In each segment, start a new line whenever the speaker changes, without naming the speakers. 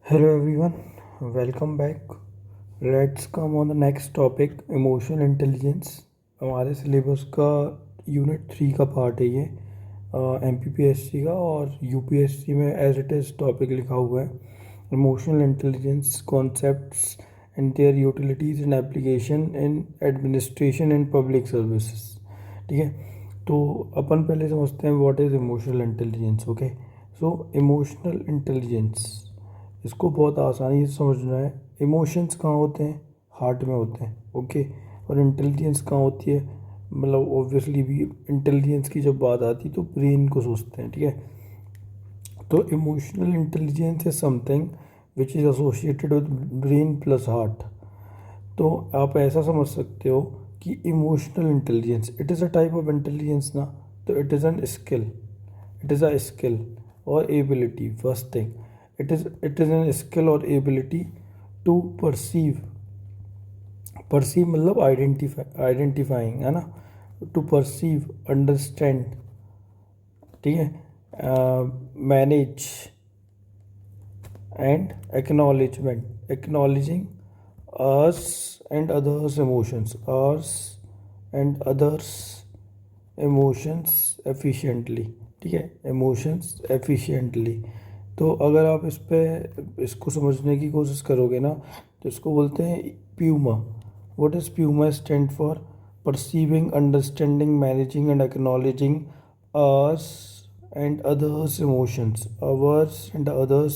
Hello everyone, welcome back. Let's come on the next topic, emotional intelligence. हमारे syllabus का unit 3 का part है ये. MPPSC का और UPSC में एज इट इज़ टॉपिक लिखा हुआ है emotional intelligence concepts and their utilities and application in administration and public services. ठीक है, तो अपन पहले समझते हैं what is emotional intelligence. Okay, so emotional intelligence, इसको बहुत आसानी से समझना है. इमोशंस कहाँ होते हैं? हार्ट में होते हैं. ओके, और इंटेलिजेंस कहाँ होती है? मतलब ऑब्वियसली भी इंटेलिजेंस की जब बात आती है तो ब्रेन को सोचते हैं. ठीक है, तो emotional intelligence is something which is associated with brain plus heart. तो आप ऐसा समझ सकते हो कि emotional intelligence it is a type of intelligence ना. तो it is an skill, it is a skill और ability. First thing, it is an skill or ability to perceive मतलब आइडेंटिफाइंग है ना. टू परसीव, अंडरस्टैंड, ठीक है, manage and acknowledging us and others emotions, efficiently. ठीक है, emotions efficiently. तो अगर आप इसको समझने की कोशिश करोगे ना, तो इसको बोलते हैं PUMA. What is PUMA? Stand for perceiving, understanding, managing and acknowledging us and others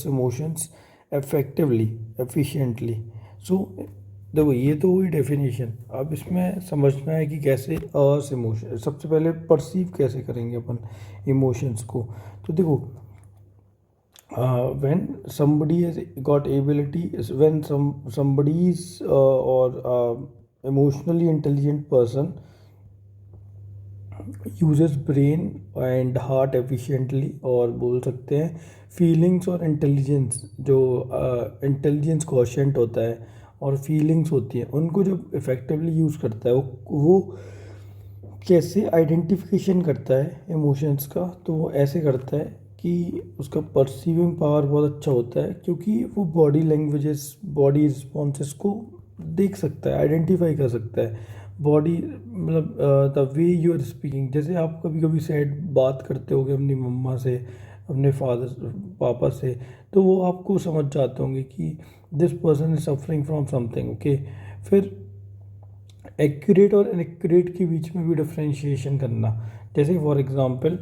emotions effectively, efficiently. So देखो, ये तो हुई डेफिनेशन. अब इसमें समझना है कि कैसे अस इमोशन, सबसे पहले परसीव कैसे करेंगे अपन इमोशंस को. तो देखो, when somebody has got ability, when somebody is or emotionally intelligent person uses brain and heart efficiently, और बोल सकते हैं फीलिंग्स और इंटेलिजेंस, जो इंटेलिजेंस क्वोशेंट होता है और फीलिंग्स होती हैं, उनको जब इफ़ेक्टिवली यूज़ करता है, वो कैसे आइडेंटिफिकेशन करता है इमोशंस का. तो वो ऐसे करता है कि उसका परसीविंग पावर बहुत अच्छा होता है, क्योंकि वो बॉडी लैंग्वेजेस, बॉडी रिस्पॉन्सेस को देख सकता है, आइडेंटिफाई कर सकता है. बॉडी मतलब the way you are speaking, जैसे आप कभी कभी सैड बात करते होगे अपनी मम्मा से, अपने फादर पापा से, तो वो आपको समझ जाते होंगे कि this person is suffering from something. Okay, फिर एक्यूरेट और इनएक्यूरेट के बीच में भी डिफ्रेंशिएशन करना. जैसे फॉर एग्जांपल,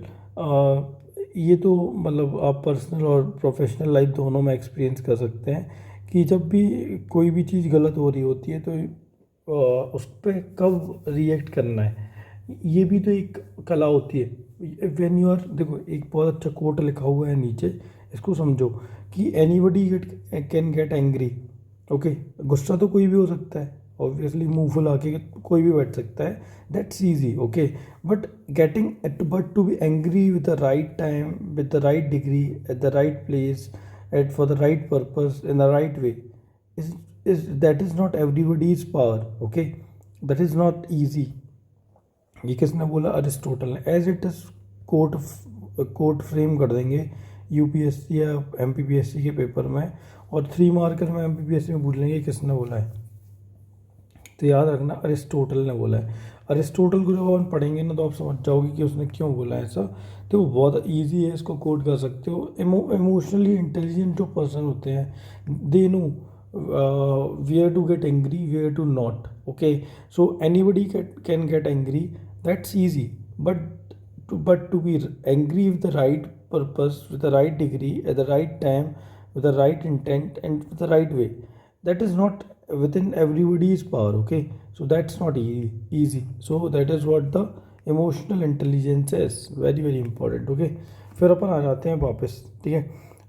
ये तो मतलब आप पर्सनल और प्रोफेशनल लाइफ दोनों में एक्सपीरियंस कर सकते हैं कि जब भी कोई भी चीज़ गलत हो रही होती है तो उस पर कब रिएक्ट करना है, ये भी तो एक कला होती है. व्हेन यू आर, देखो एक बहुत अच्छा कोट लिखा हुआ है नीचे, इसको समझो कि anybody can get angry. Okay, गुस्सा तो कोई भी हो सकता है, ऑब्वियसली मुंह फुला के कोई भी बैठ सकता है, that's easy. Okay, but but to be angry with the right time, with the right degree, at the right place, at for the right purpose, in the right way, is that is not everybody's power. Okay, that is not easy. ये किसने बोला? Aristotle ने. As it is quote frame कर देंगे UPSC या MPPSC के paper में, और 3 मार्कर में एमपीपीएससी में पूछ लेंगे किसने बोला है. तो याद रखना, अरिस्टोटल ने बोला है. अरिस्टोटल को जब अपन पढ़ेंगे ना, तो आप समझ जाओगे कि उसने क्यों बोला है ऐसा. तो वो बहुत ईजी है, इसको कोड कर सकते हो. इमोशनली इंटेलिजेंट जो पर्सन होते हैं, they know where to get angry, where to not. Okay, so anybody can get angry, that's easy. But to be angry with the right purpose, with the right degree, at the right time, with the right intent and with the right way, that is not within everybody's power. Okay, so that's not easy. So that is what the emotional intelligence is, very very important. Okay, फिर अपन आ जाते हैं वापस. ठीक है,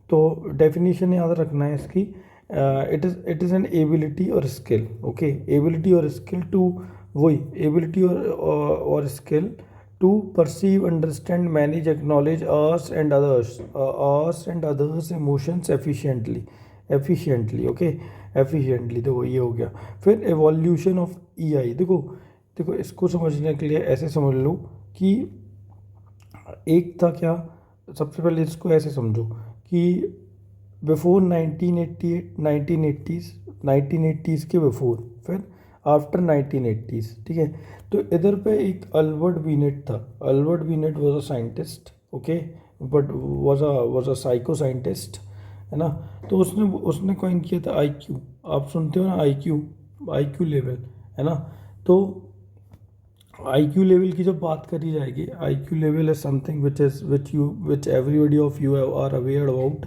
तो definition याद रखना है इसकी. इट इज़ एन एबिलिटी और स्किल. ओके, एबिलिटी और स्किल टू, वही एबिलिटी और skill to perceive, understand, manage, acknowledge us and others emotions efficiently. Okay, efficiently, देखो ये हो गया. फिर एवोल्यूशन ऑफ ईआई. देखो इसको समझने के लिए ऐसे समझ लो कि एक था क्या. सबसे पहले इसको ऐसे समझो कि बिफोर 1988, 1980s के बिफोर, फिर आफ्टर 1980s, ठीक है। तो इधर पे एक अल्बर्ट बीनेट था। Albert Binet was a scientist, okay, but was a psycho scientist, है ना। तो उसने उसने कॉइन किया था आईक्यू। आप सुनते हो ना आईक्यू, आईक्यू लेवल, है ना। तो आईक्यू लेवल की जब बात करी जाएगी, IQ level is something which everybody of you are aware about.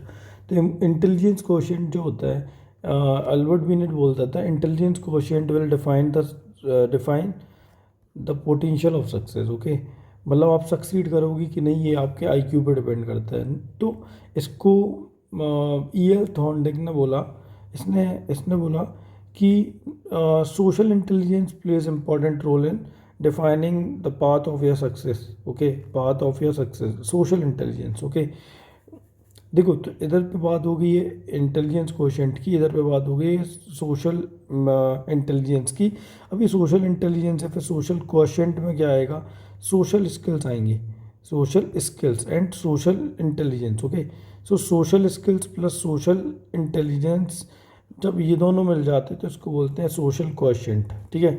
तो इंटेलिजेंस कोशेंट जो होता है, अल्बर्ट बीनेट बोलता था intelligence quotient will define the potential of success, okay. मतलब आप सक्सीड करोगे कि नहीं, ये आपके आईक्यू पे डिपेंड करता है। तो इसको ई एल थॉर्नडिक ने बोला, इसने इसने बोला कि social intelligence plays important role in defining the path of your success, okay, path of your success, social intelligence, okay. देखो, तो इधर पे बात हो गई है इंटेलिजेंस कोशेंट की, इधर पे बात हो गई है सोशल इंटेलिजेंस की। अभी सोशल इंटेलिजेंस है, फिर सोशल कोशेंट में क्या आएगा, सोशल स्किल्स आएंगी, social skills and social intelligence, okay. So social skills plus social intelligence, जब ये दोनों मिल जाते हैं तो इसको बोलते हैं सोशल कोशेंट, ठीक है।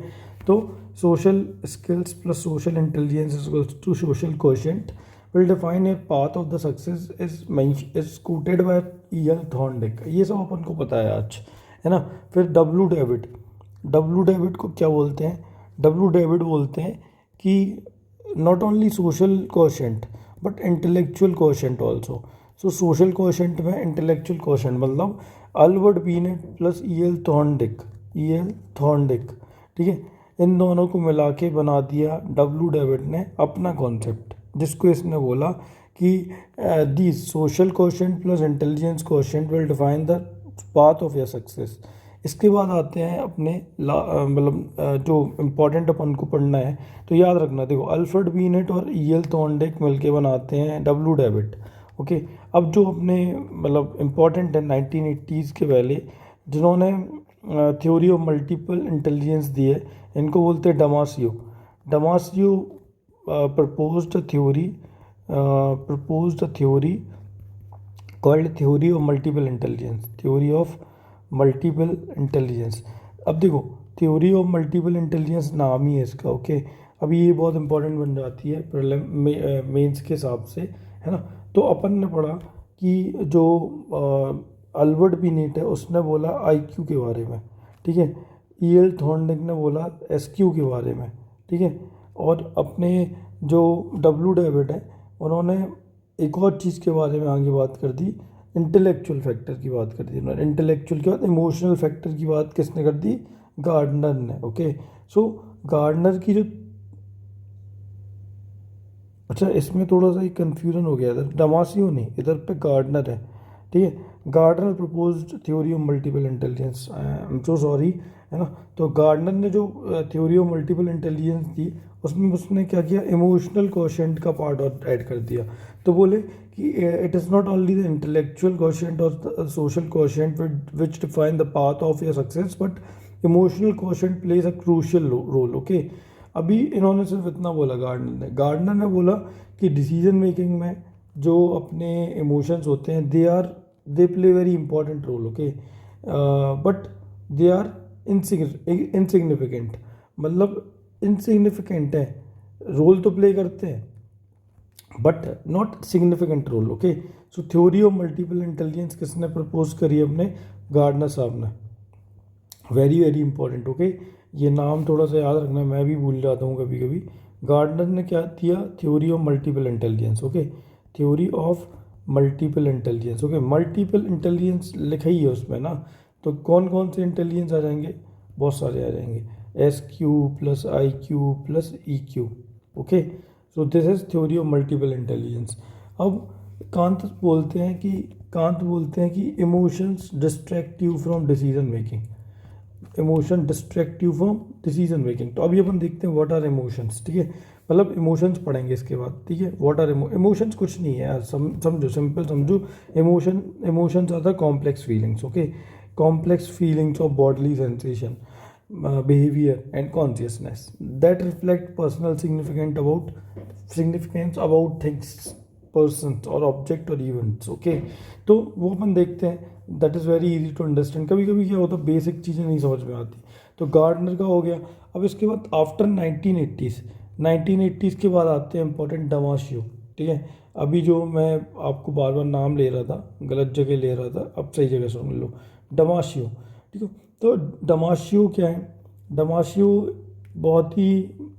तो social skills plus social intelligence is equals to social quotient will define a path of the success is quoted by E.L. Thorndike। ये सब अपन को पता है आज, है ना। फिर डब्लू डेविड, डब्लू डेविड को क्या बोलते हैं, डब्लू डेविड बोलते हैं कि not only social quotient but intellectual quotient also. So social quotient में इंटेलेक्चुअल कोशेंट मतलब अल्बर्ट बीनेट प्लस ई एल थॉर्नडिक, ठीक है। इन दोनों को मिला के बना दिया डब्लू डेविड ने अपना कॉन्सेप्ट, जिसको इसने बोला कि the social quotient plus intelligence quotient will define the path of your success. इसके बाद आते हैं अपने मतलब जो इम्पोर्टेंट अपन को पढ़ना है, तो याद रखना। देखो, अल्फ्रेड बीनेट और ई एल थॉर्नडिक मिलके बनाते हैं डब्लू डेविड, ओके। अब जो अपने मतलब इम्पोर्टेंट है 1980s के पहले जिन्होंने थ्योरी ऑफ मल्टीपल इंटेलिजेंस दी है, इनको बोलते हैं डमासियो। डमासियो proposed a theory called theory of multiple intelligence, theory of multiple intelligence। अब देखो, theory of multiple intelligence नाम ही है इसका, ओके। अभी ये बहुत इंपॉर्टेंट बन जाती है मेंस के हिसाब से, है ना। तो अपन ने पढ़ा कि जो अल्बर्ट बीनेट है उसने बोला आईक्यू के बारे में, ठीक है। ई एल थॉर्नडिक ने बोला एसक्यू के बारे में, ठीक है। और अपने जो डब्लू डेविड है उन्होंने एक और चीज़ के बारे में आगे बात कर दी, इंटेलेक्चुअल फैक्टर की बात कर दी उन्होंने। इंटेलेक्चुअल के बाद इमोशनल फैक्टर की बात किसने कर दी, गार्डनर ने, ओके। सो गार्डनर की जो, अच्छा इसमें थोड़ा सा कन्फ्यूजन हो गया, इधर डमासियो नहीं, इधर पे गार्डनर है, ठीक है। Gardner proposed theory of multiple intelligence, I am so sorry, है ना। तो गार्डनर ने जो थ्योरी ऑफ मल्टीपल इंटेलिजेंस दी उसमें उसने क्या किया, इमोशनल कोशेंट का पार्ट और ऐड कर दिया। तो बोले कि it is not only the intellectual quotient और social quotient which define the path of your success but emotional quotient plays a crucial role, okay. अभी इन्होंने सिर्फ इतना बोला गार्डनर ने बोला कि डिसीजन मेकिंग में जो अपने इमोशंस होते हैं they play very important role, okay, but they are insignificant. मतलब इनसिग्निफिकेंट है, रोल तो प्ले करते हैं but not significant role, okay. So theory of multiple intelligence किसने प्रपोज करी, अपने गार्डनर साहब ने। Very very important, okay. ये नाम थोड़ा सा याद रखना, मैं भी भूल जाता हूँ कभी कभी। गार्डनर ने क्या दिया, theory of multiple intelligence, okay, theory of multiple intelligence, okay. Multiple intelligence लिखा ही है उसमें ना, तो कौन कौन से इंटेलिजेंस आ जाएंगे, बहुत सारे आ जाएंगे, S Q plus I Q plus E Q, okay. So this is theory of multiple intelligence. अब कांत बोलते हैं कि emotions distract you from decision making, emotion distract you from decision making. तो अभी अपन देखते हैं व्हाट आर इमोशंस, ठीक है। मतलब इमोशंस पढ़ेंगे इसके बाद, ठीक है। व्हाट आर इमोशंस, कुछ नहीं है यार, समझो, सिंपल समझो। Emotions are the complex feelings, okay, complex feelings of bodily sensation, behavior and consciousness that reflect personal significance about things persons और ऑब्जेक्ट और इवेंट्स। ओके, तो वो अपन देखते हैं, that is very easy to understand. कभी कभी क्या होता है बेसिक चीज़ें नहीं समझ में आती, तो गार्डनर का हो गया। अब इसके बाद आफ्टर 1980s के बाद आते हैं इंपॉर्टेंट डमाशियो। ठीक है, अभी जो मैं आपको बार बार नाम ले रहा था, गलत जगह ले रहा था, अब सही जगह सुन लो, डमाशियो। ठीक है, तो डमाशियो क्या है? डमाशियो बहुत ही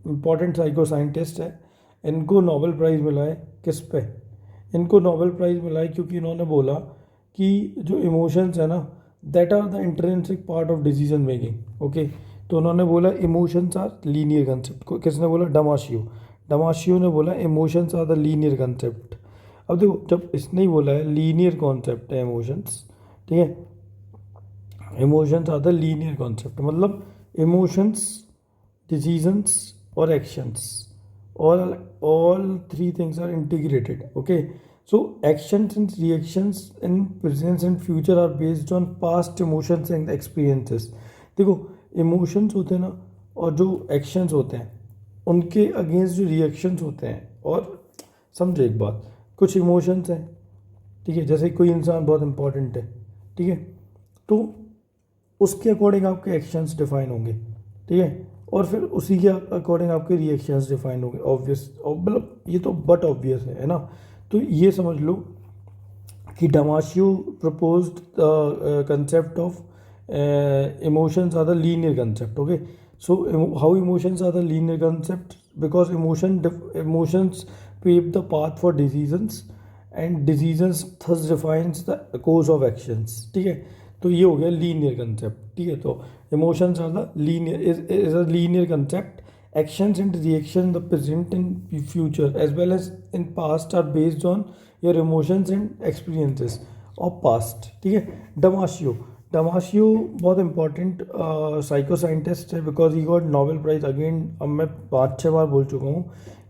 इम्पोर्टेंट साइको साइंटिस्ट है। इनको नोबेल प्राइज़ मिला है किस पे? इनको नोबेल प्राइज़ मिला है क्योंकि इन्होंने बोला कि जो इमोशंस है ना, that are the intrinsic part of decision making. Okay, तो उन्होंने बोला इमोशंस आर लीनियर कंसेप्ट। किसने बोला? डमाशियो। डमाशियो ने बोला emotions are the linear concept. अब देखो, जब इसने ही बोला है लीनियर कॉन्सेप्ट है इमोशंस, ठीक है, emotions are the linear concept, मतलब इमोशंस, डिसीजंस और actions, all three things are integrated. Okay, so actions and reactions in present and future are based on past emotions and experiences. देखो, emotions होते हैं ना, और जो एक्शंस होते हैं उनके अगेंस्ट जो रिएक्शंस होते हैं। और समझो एक बात, कुछ इमोशंस हैं, ठीक है, जैसे कोई इंसान बहुत इंपॉर्टेंट है, ठीक है, तो उसके अकॉर्डिंग आपके एक्शंस डिफाइन होंगे, ठीक है, और फिर उसी के अकॉर्डिंग आपके रिएक्शंस डिफाइन होंगे। ऑब्वियस, मतलब ये तो बट ऑब्वियस है ना। तो ये समझ लो कि Damasio proposed concept of emotions are the linear concept. Okay, so how emotions are the linear concept? Because emotions pave the path for decisions and decisions thus defines the course of actions. ठीक है, तो ये हो गया linear concept. ठीक है, तो emotions are the linear is a linear concept. Actions and reaction in the present and future as well as in past are based on your emotions and experiences of past। ठीक है, Damasio, Damasio बहुत important psycho scientist है because he got Nobel prize. Again अब मैं 5-6 बार बोल चुका हूँ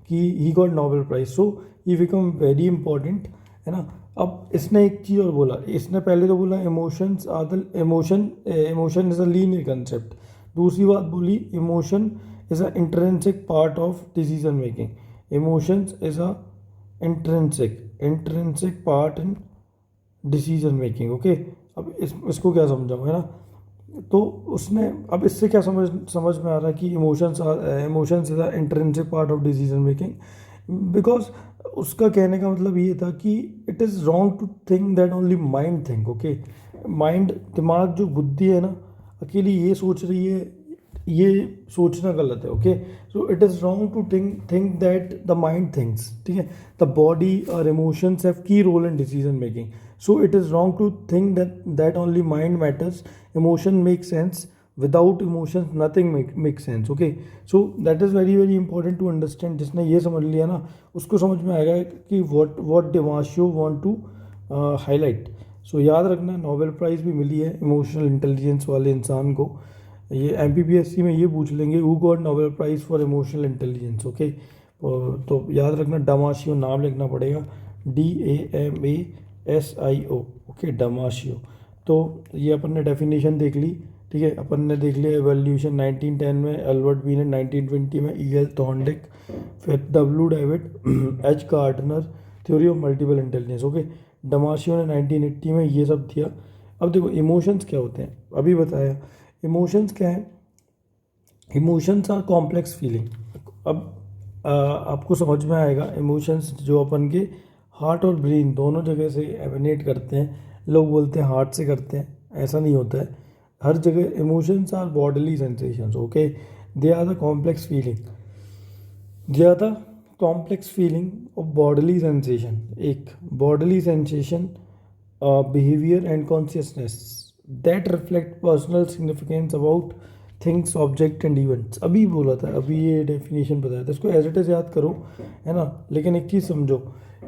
कि he got Nobel prize, so he become very important, है ना। अब इसने एक चीज़ और बोला, इसने पहले तो बोला emotions are the emotion is a linear concept. दूसरी बात बोली emotion is an intrinsic part of decision making. Emotions is a intrinsic part in decision making. Okay, अब इसको क्या समझाऊँ, है ना। तो उसने अब इससे क्या समझ में आ रहा है कि emotions is a intrinsic part of decision making. Because उसका कहने का मतलब ये था कि it is wrong to think that only mind think. Okay, mind, दिमाग, जो बुद्धि है ना, अकेली ये सोच रही है, ये सोचना गलत है। Okay, so it is wrong to think that the mind thinks. ठीक है, द बॉडी और emotions have key role in decision making, so it is wrong to think that only mind matters, emotion make sense, without emotions nothing make sense. Okay, so that is very very important to understand. जिसने ये समझ लिया ना, उसको समझ में आएगा कि व्हाट डमाशियो वांट टू हाईलाइट। सो याद रखना, नोबेल प्राइज़ भी मिली है इमोशनल इंटेलिजेंस वाले इंसान को। ये MPPSC में ये पूछ लेंगे, who got Nobel prize for emotional intelligence. Okay, तो याद रखना, डमाशियो नाम लिखना पड़ेगा, DAMASIO। ओके, डमाशियो। तो ये अपन ने डेफिनेशन देख ली। ठीक है, अपन ने देख लिया एवोल्यूशन 1910 में, अल्बर्ट बीन 1920 में, EL थॉर्नडिक, फिर W David, H Gardner, theory of multiple intelligence. Okay, Damasio ने 1980 में ये सब दिया। अब देखो इमोशंस क्या होते हैं, अभी बताया। इमोशंस क्या है? Emotions are complex feeling. अब आपको समझ में आएगा, इमोशंस जो अपन के हार्ट और ब्रेन दोनों जगह से एमिनेट करते हैं। लोग बोलते हैं हार्ट से करते हैं, ऐसा नहीं होता है। हर जगह emotions are bodily sensations. Okay, they are the complex feeling, they are the complex feeling of bodily sensation. एक bodily sensation, behaviour and consciousness that reflect personal significance about things, object and events. अभी बोला था, अभी ये definition बताया था, इसको as it is याद करो, है ना। लेकिन एक चीज़ समझो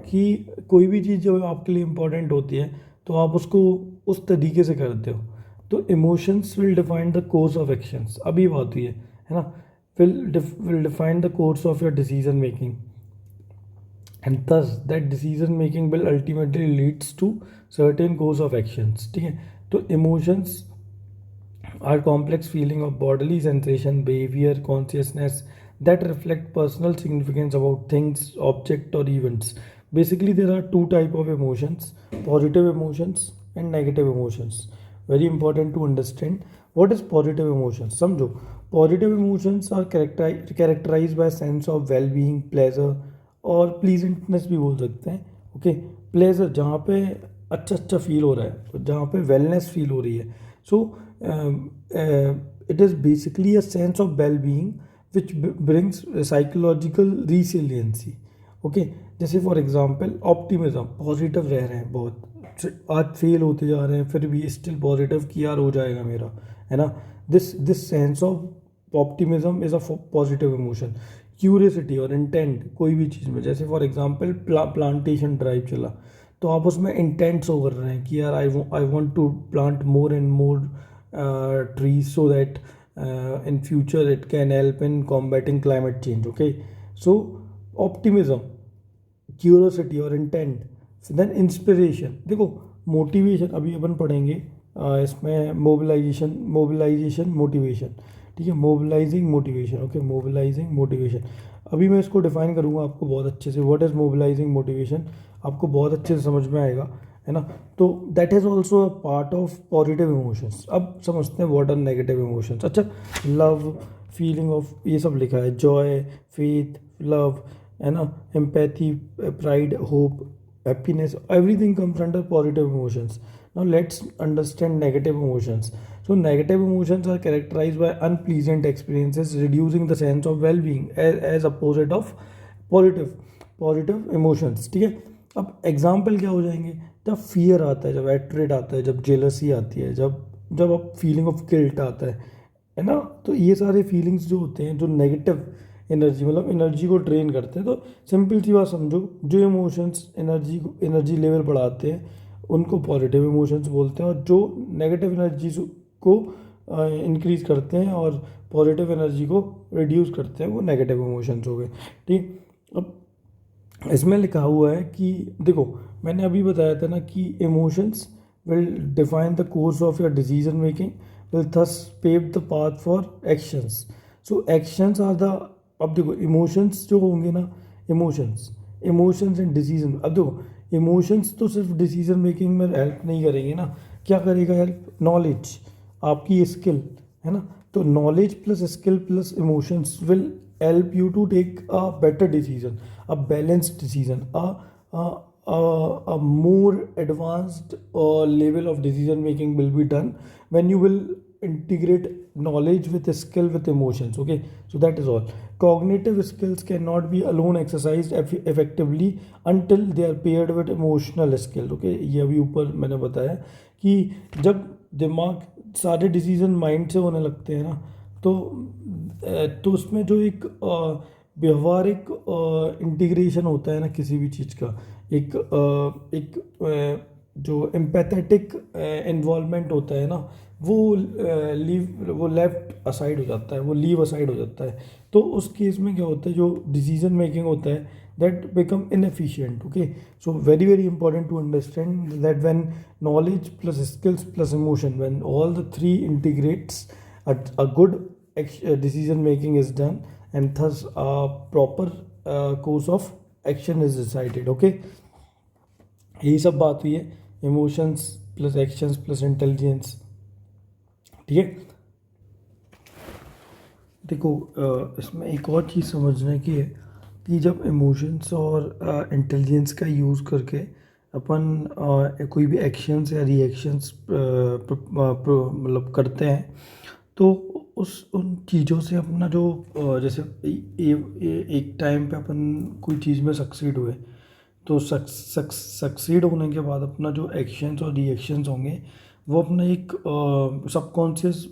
कि कोई भी चीज़ जब आपके लिए इम्पोर्टेंट होती है तो आप उसको उस तरीके से करते हो। तो emotions will define the course of actions, अभी बात हुई है ना, will define the course of your decision making, and thus that decision making will ultimately leads to certain course of actions। ठीक है, तो emotions are complex feeling of bodily sensation, behavior, consciousness that reflect personal significance about things, object or events Basically there are two type of emotions, positive emotions and negative emotions. Very important to understand what is positive emotions. समझो, positive emotions are characterized by sense of well-being, pleasure और pleasantness भी बोल सकते हैं. Okay, pleasure जहाँ पे अच्छा अच्छा फील हो रहा है, जहाँ पे वेलनेस फील हो रही है. So it is basically a sense of well being which brings psychological resiliency. Okay, जैसे फॉर एग्जांपल ऑप्टिमिज्म, पॉजिटिव रह रहे हैं बहुत, आज फेल होते जा रहे हैं फिर भी स्टिल पॉजिटिव कि यार हो जाएगा मेरा, है ना. This sense of optimism is a positive emotion. Curiosity और इंटेंट कोई भी चीज़ में, जैसे फॉर एग्जांपल प्लांटेशन ड्राइव चला तो आप उसमें इंटेंट शो कर रहे हैं कि यार I want to plant more and more trees so that in future it can help in combating climate change. Okay, so optimism, curiosity और इंटेंट. देन इंस्पिरेशन, देखो मोटिवेशन अभी अपन पढ़ेंगे इसमें मोबिलाइजेशन मोटिवेशन. ठीक है, mobilising motivation. Okay, mobilising motivation अभी मैं इसको डिफाइन करूँगा आपको बहुत अच्छे से. व्हाट इज़ मोबिलाइजिंग मोटिवेशन आपको बहुत अच्छे से समझ में आएगा, है ना. तो that is also a part of positive emotions. अब समझते हैं व्हाट आर नेगेटिव इमोशंस. अच्छा, लव, फीलिंग ऑफ, ये सब लिखा है, जॉय, फेथ, लव, है ना, empathy, pride, hope, happiness, everything comes under positive emotions. Now let's understand negative emotions. So negative emotions are characterized by unpleasant experiences, reducing the sense of well-being as opposite of positive emotions. ठीक है, अब example क्या हो जाएंगे, जब fear आता है, जब एट्रेड आता है, जब जेलसी आती है, जब अब फीलिंग ऑफ गिल्ट आता है ना. तो ये सारे फीलिंग्स जो होते हैं जो नेगेटिव एनर्जी, मतलब एनर्जी को ड्रेन करते हैं. तो सिंपल सी बात समझो, जो इमोशंस एनर्जी लेवल बढ़ाते हैं उनको पॉजिटिव इमोशंस बोलते हैं, और जो नेगेटिव एनर्जी को इंक्रीज करते हैं और पॉजिटिव एनर्जी को रिड्यूस करते हैं वो नेगेटिव इमोशंस हो गए. ठीक, अब इसमें लिखा हुआ है कि देखो मैंने अभी बताया था ना कि emotions will define the course of your decision making, will thus pave the path for actions. So actions are the, अब देखो इमोशंस जो होंगे ना, इमोशंस एंड डिसीजन. अब देखो इमोशंस तो सिर्फ डिसीजन मेकिंग में हेल्प नहीं करेंगे ना. क्या करेगा हेल्प? नॉलेज, आपकी स्किल, है ना. तो knowledge plus skill plus emotions will help you to take a better decision, a balanced decision, a more advanced level of decision making will be done when you will integrate knowledge with skill with emotions. Okay, so that is all. Cognitive skills cannot be alone exercised effectively until they are paired with emotional skills. Okay, ये अभी ऊपर मैंने बताया कि जब दिमाग सारे decision mind से होने लगते हैं ना, तो उसमें जो एक व्यवहारिक इंटीग्रेशन होता है ना किसी भी चीज़ का, एक जो एम्पैथेटिक इन्वॉल्वमेंट होता है ना, वो लेफ्ट असाइड हो जाता है, वो लीव असाइड हो जाता है. तो उस केस में क्या होता है, जो डिसीजन मेकिंग होता है that become inefficient. Okay, so very important to understand that when knowledge plus skills plus emotion, when all the three integrates, a good decision making is done, and thus a proper course of action is decided. Okay, यही सब बात हुई है emotions plus actions plus intelligence. ठीक है, देखो इसमें एक और चीज़ समझने की है कि जब इमोशंस और इंटेलिजेंस का यूज़ करके अपन कोई भी एक्शंस या रिएक्शंस मतलब करते हैं, तो उन चीज़ों से अपना जो जैसे एक टाइम पे अपन कोई चीज़ में सक्सीड हुए, तो सक्सीड होने के बाद अपना जो एक्शंस और रिएक्शंस होंगे वो अपना एक सबकॉन्शियस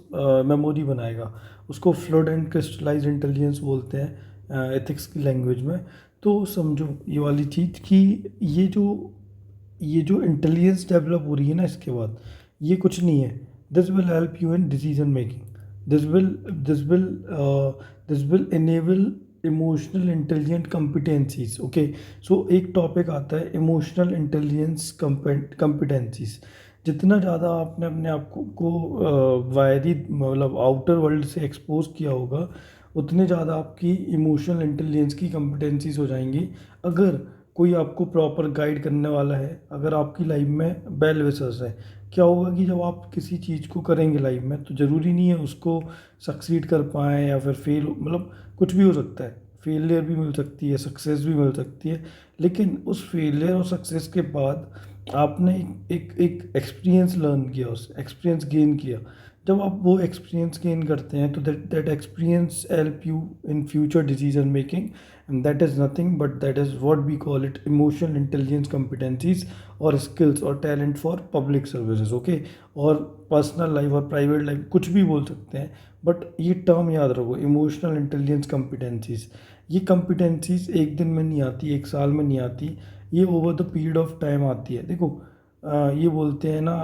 मेमोरी बनाएगा. उसको फ्लूइड एंड क्रिस्टलाइज्ड इंटेलिजेंस बोलते हैं एथिक्स की लैंग्वेज में. तो समझो ये वाली चीज़ कि ये जो इंटेलिजेंस डेवलप हो रही है ना इसके बाद, ये कुछ नहीं है. This will help you in decision making. This will enable emotional intelligent competencies. Okay, so एक टॉपिक आता है इमोशनल इंटेलिजेंस कम्पिटेंसीज. जितना ज़्यादा आपने अपने आप को बाहरी मतलब आउटर वर्ल्ड से एक्सपोज किया होगा, उतने ज़्यादा आपकी इमोशनल इंटेलिजेंस की कम्पिटेंसीज हो जाएंगी. अगर कोई आपको प्रॉपर गाइड करने वाला है, अगर आपकी लाइफ में बेल विशर्स है, क्या होगा कि जब आप किसी चीज़ को करेंगे लाइफ में तो ज़रूरी नहीं है उसको सक्सीड कर पाएँ या फिर फेल, मतलब कुछ भी हो सकता है, फेलियर भी मिल सकती है, सक्सेस भी मिल सकती है। लेकिन उस फेलियर और सक्सेस के बाद आपने एक एक एक्सपीरियंस लर्न किया, उस एक्सपीरियंस गेन किया। जब आप वो एक्सपीरियंस गेन करते हैं तो that experience help you in future decision making, and that is nothing but that is what we call it emotional intelligence competencies और स्किल्स और talent for public services. Okay, और पर्सनल लाइफ और private life कुछ भी बोल सकते हैं, but ये टर्म याद रखो, इमोशनल इंटेलिजेंस कंपिटेंसीज। ये कंपिटेंसीज एक दिन में नहीं आती, एक साल में नहीं आती, ये over the period of time आती है। देखो ये बोलते हैं ना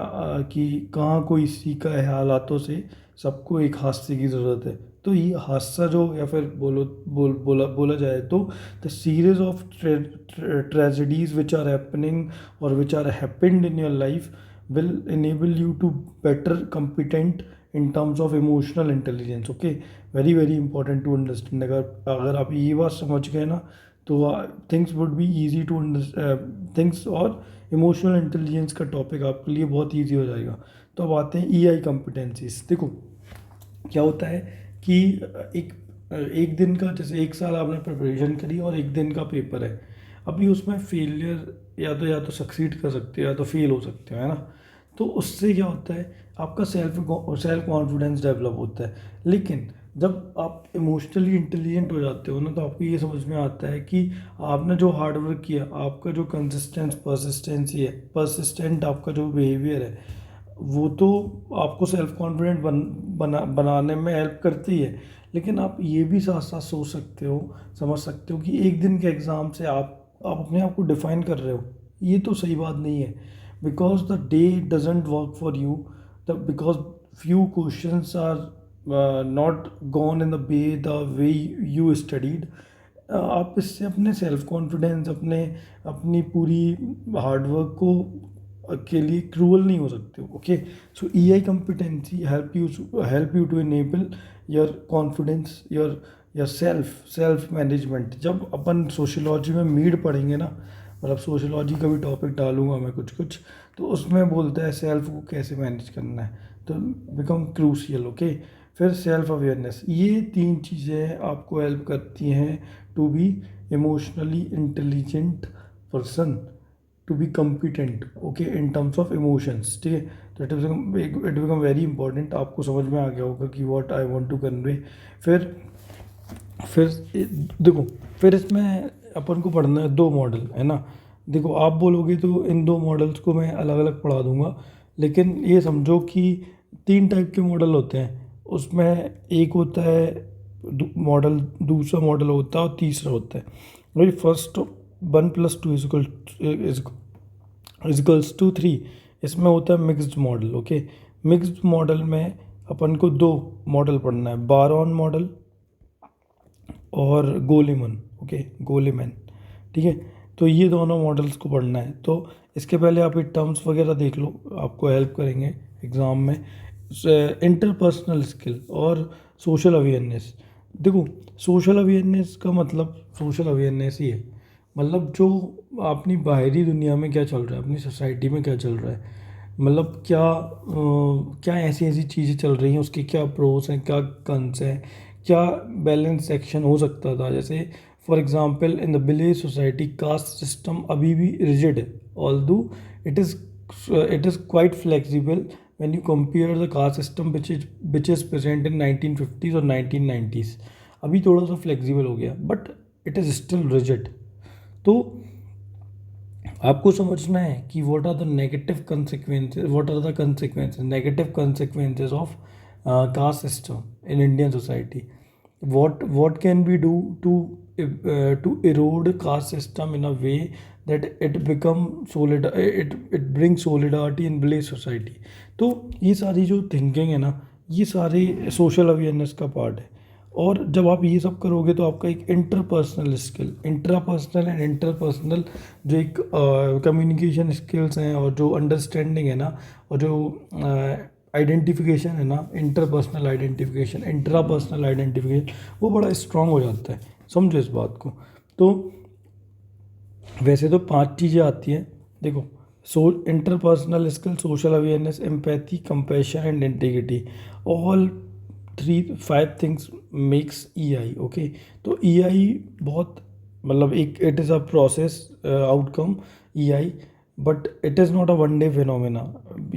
कि कहाँ कोई सीखा है हालातों से, सबको एक हादसे की ज़रूरत है। तो ये हादसा जो, या फिर बोला जाए तो the series of tragedies which are happening और which are happened in your life will enable you to better competent in terms of emotional intelligence. Okay, very very important to understand. अगर आप ये बात समझ गए ना तो things would be easy two things, और इमोशनल इंटेलिजेंस का टॉपिक आपके लिए बहुत ईजी हो जाएगा। तो अब आते हैं EI कॉम्पिटेंसीज। देखो क्या होता है कि एक एक दिन का, जैसे एक साल आपने प्रिपरेशन करी और एक दिन का पेपर है, अभी उसमें फेलियर या तो सक्सीड कर सकते हो या तो फेल हो सकते हो, है ना। तो उससे क्या होता है, आपका सेल्फ कॉन्फिडेंस डेवलप होता है। लेकिन जब आप इमोशनली इंटेलिजेंट हो जाते हो ना, तो आपको ये समझ में आता है कि आपने जो हार्ड वर्क किया, आपका जो परसिस्टेंसी है, परसिस्टेंट आपका जो बिहेवियर है, वो तो आपको सेल्फ कॉन्फिडेंट बनाने में हेल्प करती है। लेकिन आप ये भी साथ साथ सोच सकते हो, समझ सकते हो कि एक दिन के एग्ज़ाम से आप अपने आप को डिफाइन कर रहे हो, ये तो सही बात नहीं है। Because the day doesn't work for you, the because few questions are not gone in the way you studied. आप इससे अपने सेल्फ कॉन्फिडेंस, अपनी पूरी हार्डवर्क को के लिए क्रूअल नहीं हो सकते हो। Okay, so EI competency help you to enable your confidence, your self management. जब अपन सोशियोलॉजी में मीड पढ़ेंगे ना, मतलब सोशियोलॉजी का भी टॉपिक डालूंगा मैं कुछ कुछ, तो उसमें बोलता है सेल्फ को कैसे मैनेज करना है, तो बिकम क्रूशियल। ओके, फिर सेल्फ अवेयरनेस, ये 3 चीज़ें आपको हेल्प करती हैं to be emotionally intelligent person, to be competent, okay, in terms of emotions. ठीक है, तो इट बिकम वेरी इंपॉर्टेंट। आपको समझ में आ गया होगा कि what I want to convey. फिर देखो, फिर इसमें अपन को पढ़ना है 2 मॉडल, है ना। देखो आप बोलोगे तो इन 2 मॉडल्स को मैं अलग अलग पढ़ा दूंगा, लेकिन ये समझो कि 3 टाइप के मॉडल होते हैं। उसमें एक होता है मॉडल, दूसरा मॉडल होता है और तीसरा होता है। वही फर्स्ट 1+2 इजिकल्स टू 3, इसमें होता है mixed model. Okay, mixed model में अपन को 2 मॉडल पढ़ना है, बारॉन मॉडल और गोलेमन। Okay, Goleman. ठीक है, तो ये दोनों मॉडल्स को पढ़ना है। तो इसके पहले आप ये टर्म्स वगैरह देख लो, आपको हेल्प करेंगे एग्ज़ाम में। इंटरपर्सनल स्किल और सोशल अवेयरनेस। देखो सोशल अवेयरनेस का मतलब सोशल अवेयरनेस ही है, मतलब जो अपनी बाहरी दुनिया में क्या चल रहा है, अपनी सोसाइटी में क्या चल रहा है, मतलब क्या ऐसी ऐसी चीज़ें चल रही हैं, उसके क्या प्रोस हैं, क्या कन्स हैं, क्या बैलेंस एक्शन हो सकता था। जैसे for example in the village society caste system अभी भी रिजिड है, although it is quite flexible when you compare the caste system which is present in 1950s और 1990s। अभी थोड़ा सा फ्लेक्सिबल हो गया, but it is still rigid. तो आपको समझना है कि what are the negative consequences, what are the consequences, negative consequences of caste system in Indian society. What can we do to erode caste system in a way that it become it brings solidarity in village society. तो ये सारी जो thinking है ना, ये सारे social awareness का part है। और जब आप ये सब करोगे तो आपका एक interpersonal skill, intrapersonal and interpersonal जो एक कम्युनिकेशन स्किल्स हैं और जो अंडरस्टैंडिंग है ना, और जो आइडेंटिफिकेशन है ना, इंटरपर्सनल आइडेंटिफिकेशन, इंट्रापर्सनल आइडेंटिफिकेशन, वो बड़ा स्ट्रांग हो जाता है। समझो इस बात को। तो वैसे तो 5 चीज़ें आती हैं, देखो। Interpersonal skill, social awareness, empathy, compassion and integrity, all 5 things makes EI। Okay, तो EI बहुत, मतलब एक, it is a process outcome, EI, but it is not a one day phenomena.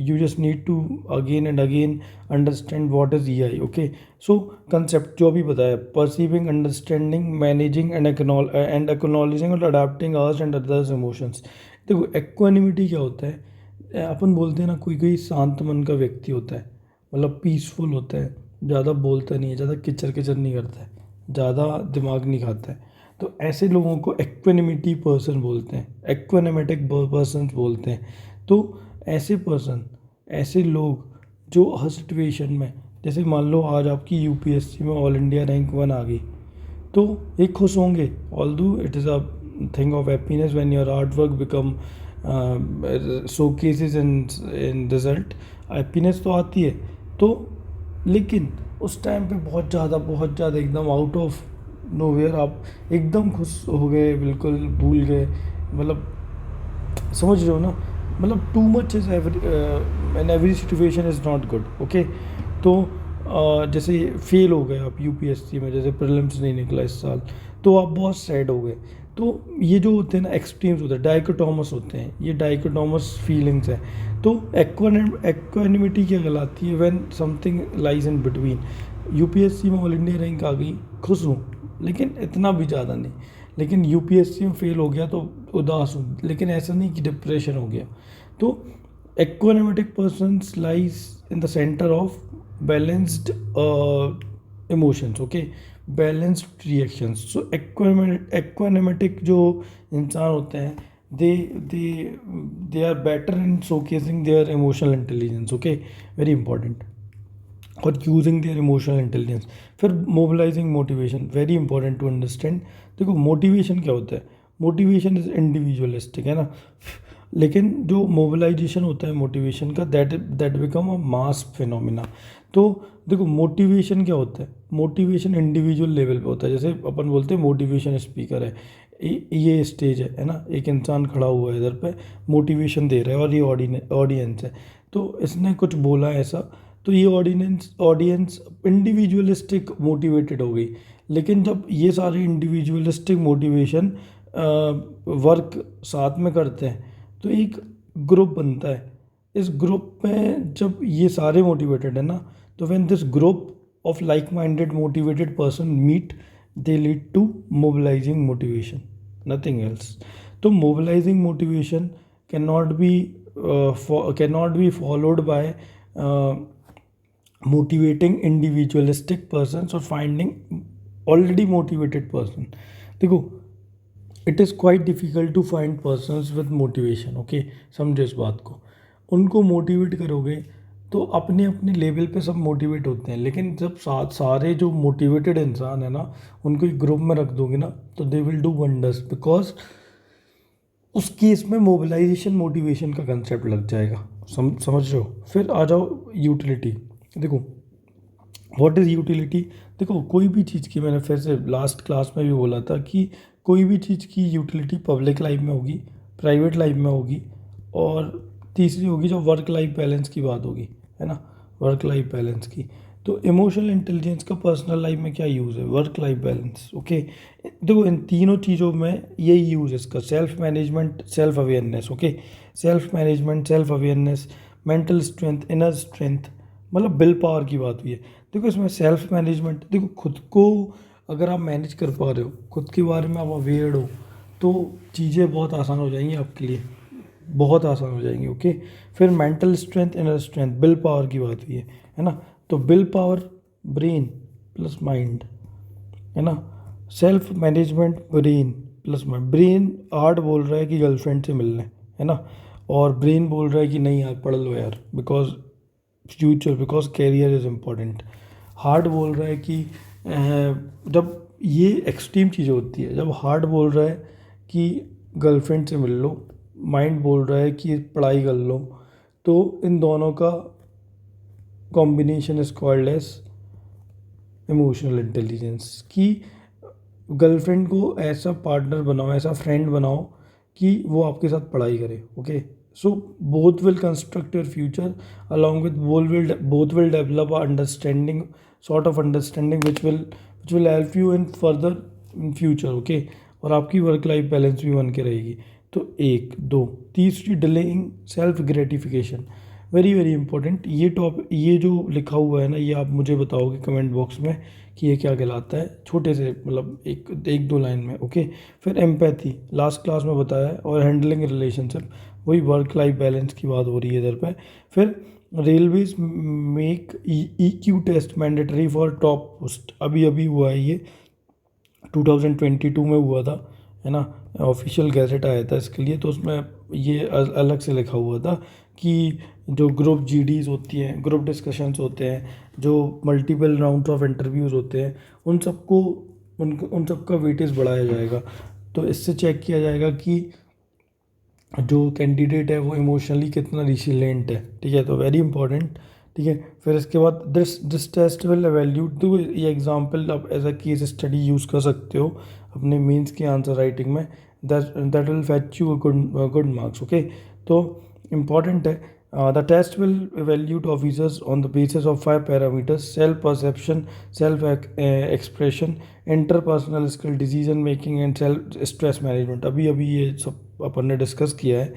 You just need to again and again understand what is EI। Okay, so concept जो अभी बताया, perceiving, understanding, managing and acknowledging और adapting ours and others emotions. देखो, equanimity क्या होता है? अपन बोलते हैं ना, कोई कोई शांत मन का व्यक्ति होता है, मतलब पीसफुल होता है, ज़्यादा बोलता नहीं है, ज़्यादा किचर किचर नहीं करता है, ज़्यादा दिमाग नहीं खाता है। तो ऐसे लोगों को एक्वेनिमिटी पर्सन बोलते हैं, एक्वेनेमेटिक पर्सन बोलते हैं। तो ऐसे पर्सन, ऐसे लोग जो हर सिचुएशन में, जैसे मान लो आज आपकी यूपीएससी में ऑल इंडिया रैंक 1 आ गई, तो एक खुश होंगे। ऑल दो it is a thing of happiness when your art work become show cases in result, happiness तो आती है। तो लेकिन उस टाइम पे बहुत ज़्यादा एकदम आउट ऑफ नोवेयर आप एकदम खुश हो गए, बिल्कुल भूल गए, मतलब समझ रहे हो ना, मतलब too much is an every situation is not good. Okay, तो जैसे फेल हो गए आप यूपीएससी में, जैसे प्रीलिम्स नहीं निकला इस साल, तो आप बहुत सैड हो गए। तो ये जो होते हैं ना, एक्सट्रीम्स होते हैं, डाइकोटोमस होते हैं, ये डाइकोटोमस फीलिंग्स हैं। तो एक्वानिमिटी क्या कहलाती है? When something lies in between. UPSC में ऑल इंडिया रैंक आ गई, खुश हूँ, लेकिन इतना भी ज़्यादा नहीं। लेकिन यूपीएससी में फेल हो गया तो उदास हूँ, लेकिन ऐसा नहीं कि डिप्रेशन हो गया। तो equanimatic persons lies in the centre of balanced emotions. Okay, balanced reactions. So equanimatic जो इंसान होते हैं, they they they are better in showcasing their emotional intelligence. Okay, very important. और यूजिंग देयर इमोशनल इंटेलिजेंस। फिर mobilising motivation, very important to understand. देखो, motivation क्या होता है? मोटिवेशन इज इंडिविजुअलिस्टिक, है ना, लेकिन जो मोबिलाइजेशन होता है मोटिवेशन का, that that become a mass phenomena. तो देखो, मोटिवेशन क्या होता है? मोटिवेशन इंडिविजुअल लेवल पे होता है। जैसे अपन बोलते हैं मोटिवेशन स्पीकर है, ये स्टेज है ना, एक इंसान खड़ा हुआ है इधर पे, मोटिवेशन दे रहा है, और ये ऑडियंस है। तो इसने कुछ बोला ऐसा, तो ये ऑडियंस इंडिविजुअलिस्टिक मोटिवेटेड हो गई। लेकिन जब ये सारे इंडिविजुअलिस्टिक मोटिवेशन वर्क साथ में करते हैं, तो एक ग्रुप बनता है। इस ग्रुप में जब ये सारे मोटिवेटेड है ना, तो when this group of like minded motivated person meet, they lead to mobilising motivation, nothing else. तो mobilising motivation can not be followed by motivating individualistic persons और फाइंडिंग ऑलरेडी मोटिवेटेड पर्सन। देखो, it is quite difficult to find persons with motivation. Okay, समझो इस बात को। उनको motivate करोगे तो अपने अपने लेवल पे सब मोटिवेट होते हैं, लेकिन जब सारे जो मोटिवेटेड इंसान है ना, उनको एक ग्रुप में रख दोगे ना, तो they will do wonders, because उस केस में मोबिलाइजेशन मोटिवेशन का कंसेप्ट लग जाएगा। समझ रहे हो? फिर आ जाओ यूटिलिटी। देखो, व्हाट इज़ यूटिलिटी? देखो, कोई भी चीज़ की, मैंने फिर से लास्ट क्लास में भी बोला था कि कोई भी चीज़ की यूटिलिटी पब्लिक लाइफ में होगी, प्राइवेट लाइफ में होगी, और तीसरी होगी जो वर्क लाइफ बैलेंस की बात होगी, है ना, वर्क लाइफ बैलेंस की। तो इमोशनल इंटेलिजेंस का पर्सनल लाइफ में क्या यूज़ है? Work life balance. ओके, देखो, इन तीनों चीज़ों में यही यूज़ है इसका, self management, self awareness. Okay, self management, self awareness, mental strength, inner strength, मतलब बिल पावर की बात हुई है। देखो, इसमें सेल्फ मैनेजमेंट, देखो खुद को अगर आप मैनेज कर पा रहे हो, खुद के बारे में आप अवेयर हो, तो चीज़ें बहुत आसान हो जाएंगी आपके लिए, बहुत आसान हो जाएंगी। ओके, फिर mental strength, inner strength, bill power की बात हुई है ना। तो bill power, brain plus mind, है ना। Self management, brain plus mind. Brain art बोल रहा है कि गर्लफ्रेंड से मिलने, है ना, और ब्रेन बोल रहा है कि नहीं यार पढ़ लो यार, because future, because career is important. Heart बोल रहा है कि जब ये एक्सट्रीम चीज़ें होती है, जब हार्ट बोल रहा है कि गर्लफ्रेंड से मिल लो, माइंड बोल रहा है कि पढ़ाई कर लो, तो इन दोनों का combination is called as emotional intelligence. कि गर्लफ्रेंड को ऐसा पार्टनर बनाओ, ऐसा फ्रेंड बनाओ कि वो आपके साथ पढ़ाई करे। Okay, so both will construct your future along with both will develop understanding sort of understanding which will help you in further in future. Okay, और आपकी वर्क लाइफ बैलेंस भी बन के रहेगी। तो एक दो, तीसरी delaying self gratification, very very important. ये जो लिखा हुआ है ना, ये आप मुझे बताओगे कमेंट बॉक्स में कि ये क्या कहलाता है, छोटे से मतलब एक दो लाइन में। ओके, फिर एम्पैथी लास्ट क्लास में बताया है, और हैंडलिंग रिलेशनशिप, वही वर्क लाइफ बैलेंस की बात हो रही है इधर पे। फिर railways make EQ test mandatory for top post, अभी अभी हुआ है ये, 2022 में हुआ था, है ना, ऑफिशियल गैजेट आया था इसके लिए। तो उसमें ये अलग से लिखा हुआ था कि जो ग्रुप GDs होती हैं, ग्रुप डिस्कशंस होते हैं, जो मल्टीपल राउंड ऑफ इंटरव्यूज़ होते हैं, उन सबका वेटेज बढ़ाया जाएगा। तो इससे चेक किया जाएगा कि जो कैंडिडेट है वो इमोशनली कितना रिसिलेंट है। ठीक है, तो वेरी इंपॉर्टेंट। ठीक है, फिर इसके बाद दिस टेस्ट विल एवेल्यूट, तो ये एग्जांपल आप as a case study use कर सकते हो अपने मेंस के आंसर राइटिंग में। That will fetch you good marks. Okay, तो इम्पॉर्टेंट है। The test will evaluate officers on the basis of 5 parameters: self perception, self expression, interpersonal skill, decision making and self stress management. अभी अभी ये सब अपन ने discuss किया है।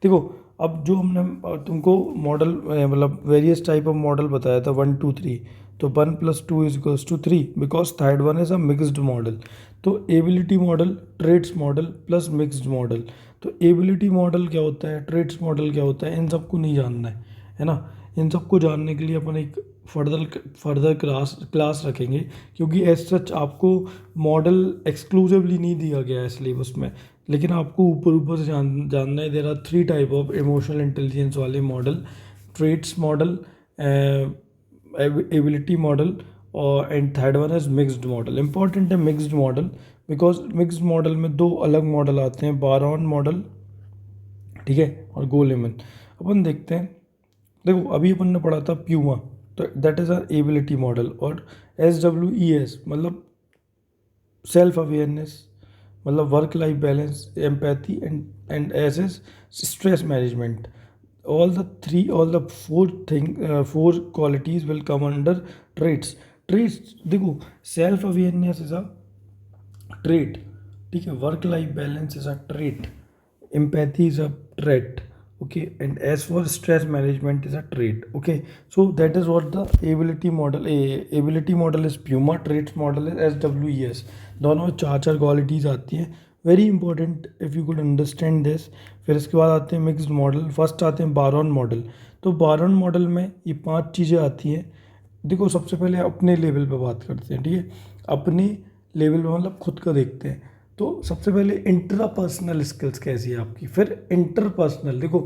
देखो, अब जो हमने तुमको मॉडल मतलब वेरियस टाइप ऑफ मॉडल बताया था 1 2 3, तो 1 + 2 = 3 because third one is a mixed model. तो ability model, traits model plus mixed model. तो एबिलिटी मॉडल क्या होता है, ट्रेड्स मॉडल क्या होता है, इन सबको नहीं जानना है ना। इन सबको जानने के लिए अपन एक फर्दर क्लास रखेंगे, क्योंकि एज सच आपको मॉडल एक्सक्लूसिवली नहीं दिया गया है सिलेबस में, लेकिन आपको ऊपर ऊपर से जानना है। There are 3 type of emotional intelligence वाले model: traits model, ability model, और and third one is mixed model. Important है mixed model, because mixed model में 2 अलग मॉडल आते हैं, बारॉन मॉडल, ठीक है, और गोलेमन। अपन देखते हैं। देखो, अभी अपन ने पढ़ा था प्यूमा, तो that is our ability model. और SWES मतलब सेल्फ अवेयरनेस, मतलब work life balance, empathy and S is stress management. all the four qualities will come under traits। देखो, self awareness is a trait, ठीक है, work life balance is a trait, empathy is a trait, okay, and as for stress management is a trait। okay, so that is what the ability model is Puma, traits model is SWES। दोनों में 4 qualities आती हैं, very important if you could understand this. फिर इसके बाद आते हैं mixed model, first आते हैं बारॉन मॉडल। तो बारॉन मॉडल में ये 5 चीज़ें आती हैं। देखो, सबसे पहले अपने लेवल पे बात करते हैं, ठीक है, अपने लेवल पे मतलब खुद का देखते हैं। तो सबसे पहले इंट्रापर्सनल स्किल्स कैसी है आपकी, फिर इंटरपर्सनल। देखो,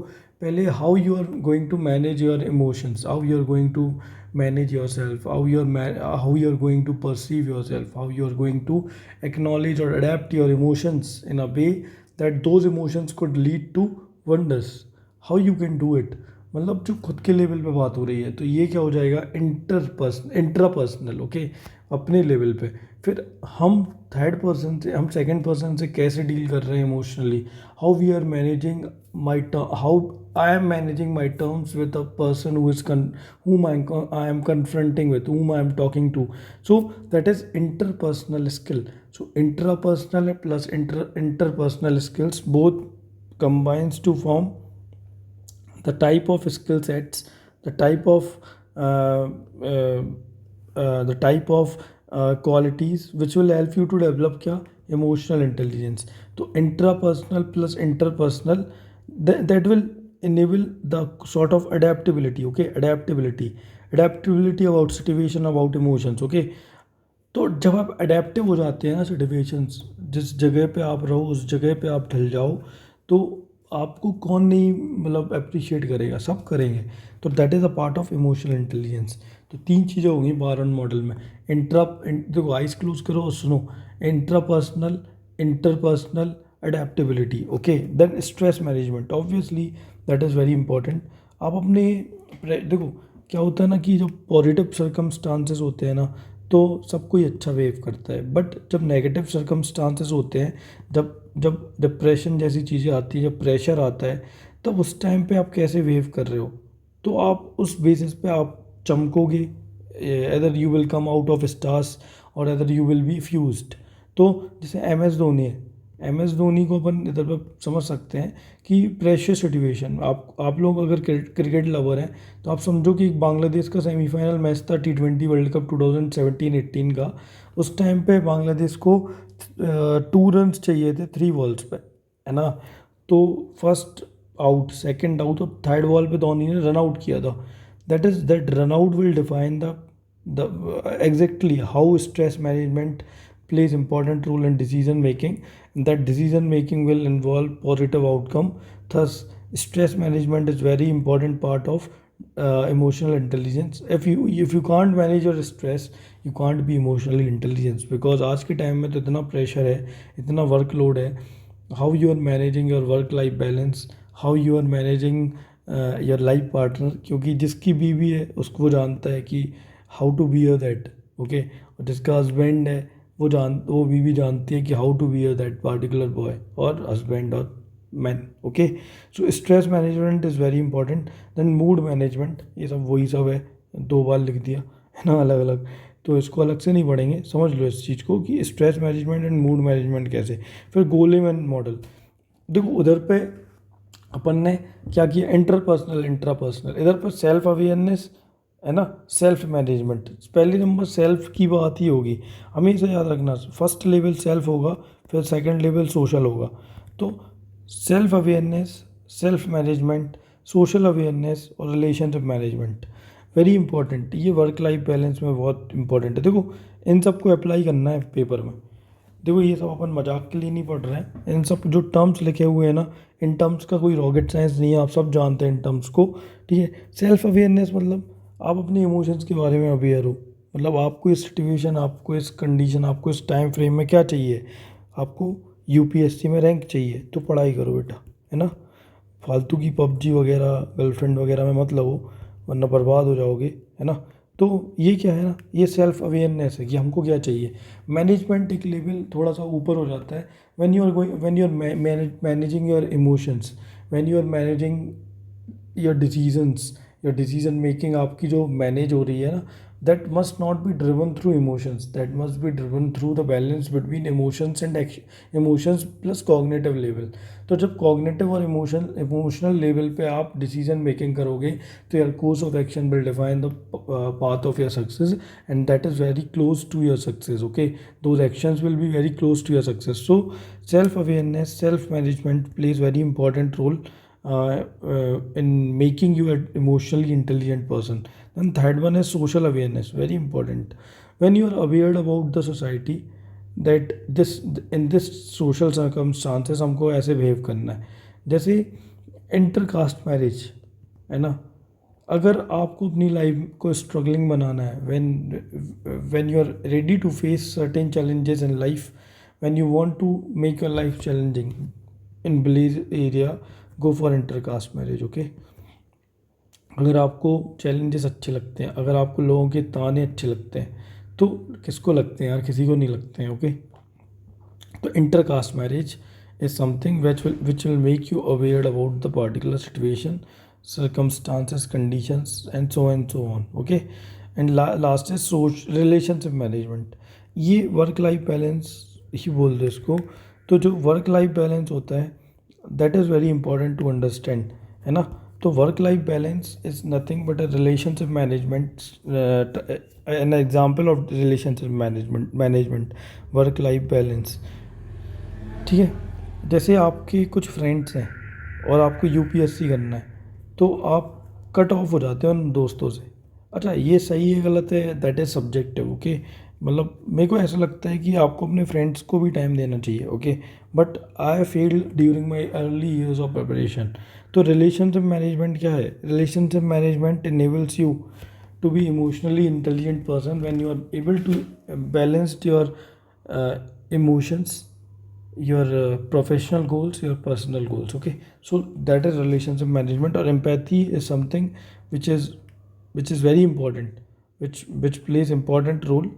पहले how you are going to manage your emotions, how you are going to manage your self, how you are going to perceive your self, how you are going to acknowledge और adapt your emotions in a way that those emotions could lead to wonders, how you can do it. मतलब जो खुद के level पे बात हो रही है, तो ये क्या हो जाएगा, इंट्रापर्सनल। ओके, अपने लेवल पे। फिर हम सेकंड पर्सन से कैसे डील कर रहे हैं emotionally, how we are managing how I am managing my terms with a person whom I am confronting with, whom I am talking to। So that is interpersonal skill। So intrapersonal plus interpersonal skills both combines to form the type of skill sets, the type of uh, uh, qualities which will help you to develop क्या, emotional intelligence। तो intrapersonal plus interpersonal, that will enable the sort of adaptability। okay, adaptability about situation, about emotions। okay, तो जब आप adaptive हो जाते हैं ना situations, जिस जगह पे आप रहो उस जगह पे आप ढल जाओ, तो आपको कौन नहीं मतलब अप्रिशिएट करेगा, सब करेंगे। तो that is a part of emotional intelligence. तो 3 चीज़ें होंगी बारन मॉडल में। देखो, आइज क्लोज करो और सुनो, intrapersonal, interpersonal, adaptability. Okay, then stress management, obviously that is very important. आप अपने देखो क्या होता है ना कि जो पॉजिटिव सर्कमस्टांसेस होते हैं ना, तो सब कोई अच्छा बिहेव करता है। बट जब नेगेटिव सर्कमस्टांसेस होते हैं, जब जब डिप्रेशन जैसी चीज़ें आती हैं, जब प्रेशर आता है, तब उस टाइम पे आप कैसे बिहेव कर रहे हो, तो आप उस बेसिस पे आप चमकोगे। Either you will come out of stars और either you will be fused. तो जैसे एम एस धोनी है, एम एस धोनी को अपन इधर पर समझ सकते हैं कि प्रेशर सिचुएशन, आप लोग अगर क्रिकेट लवर हैं तो आप समझो कि बांग्लादेश का सेमीफाइनल मैच था T20 वर्ल्ड कप 2017-18 का। उस टाइम पे बांग्लादेश को 2 रन्स चाहिए थे 3 बॉल्स पे, है ना। तो फर्स्ट आउट, सेकंड आउट और थर्ड बॉल पे धोनी ने रन आउट किया था। That run out will define the exactly how stress management plays important role in decision making. That decision making will involve positive outcome. Thus, stress management is very important part of emotional intelligence. If you can't manage your stress, you can't be emotionally intelligent, because आज के time में तो इतना pressure है, इतना workload है। How you are managing your work life balance, how you are managing your life partner, क्योंकि जिसकी बीवी है उसको वो जानता है कि how to bear that, okay. और जिसका हस्बैंड है वो बीवी जानती है कि how to bear that particular boy और हस्बैंड और man, okay. So stress management is very important. Then mood management, ये सब वही सब है, 2 बार लिख दिया है ना अलग अलग, तो इसको अलग से नहीं पढ़ेंगे, समझ लो इस चीज़ को कि stress management and mood management कैसे। फिर गोलेमैन मॉडल, देखो उधर पे अपन ने क्या किया, इंटरपर्सनल इंट्रापर्सनल, इधर पर सेल्फ अवेयरनेस है ना, सेल्फ मैनेजमेंट। पहले नंबर सेल्फ की बात ही होगी, हमेशा याद रखना। फर्स्ट लेवल सेल्फ होगा, फिर सेकंड लेवल सोशल होगा। तो self awareness, self management, social awareness और रिलेशनशिप मैनेजमेंट वेरी इंपॉर्टेंट। ये वर्क लाइफ बैलेंस में बहुत इंपॉर्टेंट है। देखो इन सबको अप्लाई करना है पेपर में। देखो ये सब अपन मजाक के लिए नहीं पढ़ रहे हैं, इन सब जो टर्म्स लिखे हुए हैं ना, इन टर्म्स का कोई रॉकेट साइंस नहीं है, आप सब जानते हैं इन टर्म्स को, ठीक है। सेल्फ अवेयरनेस मतलब आप अपने इमोशंस के बारे में अवेयर हो, मतलब आपको इस सिचुएशन, आपको इस कंडीशन, आपको इस टाइम फ्रेम में क्या चाहिए। आपको यूपीएससी में रैंक चाहिए तो पढ़ाई करो बेटा, है ना। फालतू की पबजी वगैरह, गर्लफ्रेंड वगैरह में मत लगो, वरना बर्बाद हो जाओगे, है ना। तो ये क्या है ना, ये सेल्फ अवेयरनेस है कि हमको क्या चाहिए। मैनेजमेंट एक लेवल थोड़ा सा ऊपर हो जाता है, when you are managing your emotions, when you are managing your decisions, your decision making आपकी जो मैनेज हो रही है ना, that must not be driven through emotions, that must be driven through the balance between emotions and emotions plus cognitive level. तो जब cognitive और emotional level पे आप डिसीजन मेकिंग करोगे तो your course of action will define the path of your success, and that is very close to your success, okay. Those actions will be very close to your success. So self awareness, self management plays very important role in making you an emotionally intelligent person. Then third one is social awareness, very important. When you are aware about the society, that this in this social circumstances हमको ऐसे behave करना है। जैसे intercaste marriage है ना, अगर आपको अपनी लाइफ को स्ट्रगलिंग बनाना है, when you are ready to face certain challenges in life, when you want to make your life challenging in village area, go for intercaste marriage, okay. अगर आपको चैलेंजेस अच्छे लगते हैं, अगर आपको लोगों के ताने अच्छे लगते हैं, तो किसको लगते हैं यार, किसी को नहीं लगते हैं, ओके। तो intercaste marriage is something which will make you aware about the particular situation, circumstances, conditions and so on, okay। And last is relationship management. ये वर्क लाइफ बैलेंस ही बोल दो इसको। तो जो वर्क लाइफ बैलेंस होता है that is very important to understand, है ना। तो work life balance is nothing but a relationship management, an example of relationship management work life balance, ठीक है। जैसे आपके कुछ फ्रेंड्स हैं और आपको यूपीएससी करना है, तो आप कट ऑफ हो जाते हो उन दोस्तों से। अच्छा ये सही है गलत है दैट इज़ सब्जेक्टिव, ओके। मतलब मेरे को ऐसा लगता है कि आपको अपने फ्रेंड्स को भी टाइम देना चाहिए, okay. But I field during my early years of preparation. तो रिलेशनशिप मैनेजमेंट क्या है, relationship management enables you to be emotionally intelligent person when you are able to balance your emotions, your professional goals, your personal goals, okay। So that is relationship management, or empathy is something which is very important, which plays important role